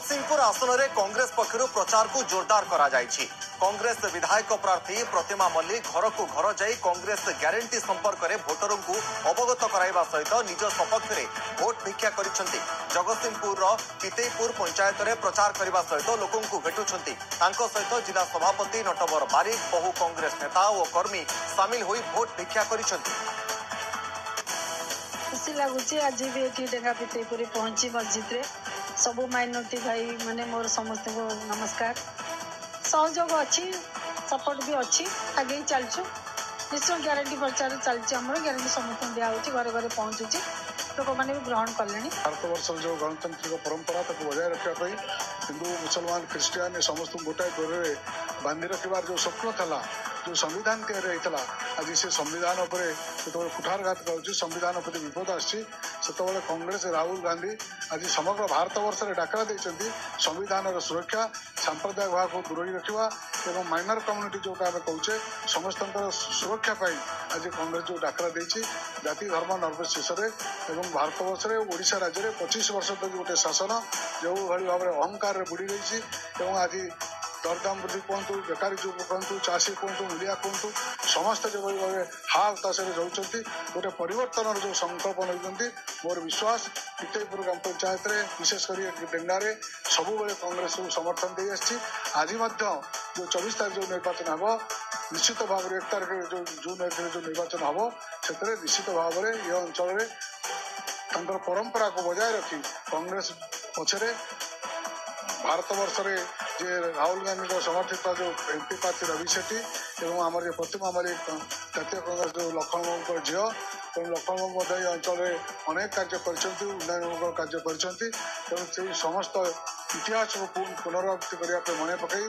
जगतसिंहपुर आसन में कांग्रेस पक्षर प्रचार को जोरदार करा जायछि। कांग्रेस विधायक प्रार्थी प्रतिमा मल्लिक घर को घर जाई कांग्रेस ग्यारंटी संपर्क में भोटर को अवगत कराइबा सहित निज सपक्ष में भोट भिक्षा करिसेंति। जगतसिंहपुर पितेईपुर पंचायत में प्रचार करने सहित लोकों को भेटुछंति। तांको सहित जिला सभापति नटवर बारिक बहु कांग्रेस नेता और कर्मी सामिल होई भोट भिक्षा करिसेंति। खुशी लगुच आज भी ये देखा पितेईपुर पहुंची मस्जिद रे सबू माइनॉरिटी भाई माने मोर समस्त को नमस्कार। सहयोग अच्छी सपोर्ट भी अच्छी आगे चलचु निश्चय ग्यारंटी प्रचार चलती आम ग्यारंटी समस्त दिया घरे घरे पहुँचुची लोक मैंने भी ग्रहण कले। भारत वर्ष जो गणतांत्रिक परंपरा बजाय रखा हिंदू मुसलमान ख्रीस्टियान समस्त गोटाए डोर बांधि रखार जो स्वप्न था जो संविधान तैयारी होता आज से संविधान जो कुठारघात कर संविधान प्रति विपद आसी कांग्रेस राहुल गांधी आज समग्र भारत वर्ष में डाकरा देते संविधान सुरक्षा सांप्रदायिक भाव को दूर रखा और माइनर कम्युनिटी जोटा आम कहे समस्त सुरक्षा आज कांग्रेस जो डाकरा देती जाति धर्म निर्विशेष भारत वर्ष में ओडिशा राज्य में 25 वर्ष तक गोटे शासन जो भाई भाव में अहंकार बुड़ी रही आज दरदाम वृद्धि कहतु बेकारी जो कहतु चाषी कहतु मुलिया कहतु समस्त जो भाव हा हताश रोचे गोटे परिवर्तन जो संकल्प नहीं मोर विश्वास पितेईपुर ग्राम पंचायत में विशेषकर डेंगारे सबु कांग्रेस को समर्थन दे आज जो 24 तारीख जो निर्वाचन हम निश्चित भाव में 1 तारीख जो जून 1 जो निर्वाचन हम से निश्चित भाव में ये अंचल में परंपरा को बजाय रखी कांग्रेस पछरे भारत वर्ष में जे राहुल गांधी समर्थित जो एमपी प्रार्थी रवि सेठी और आम प्रतिमा मल्लिक जातीय कांग्रेस जो लखनऊ झील लखनऊ अंचल में अनेक कार्य उन्नयन कार्य कर समस्त इतिहास को पुनरावृत्ति करने मन पकई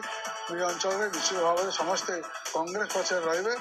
ये अंचल में निश्चित भाव में समस्ते कांग्रेस पक्ष रही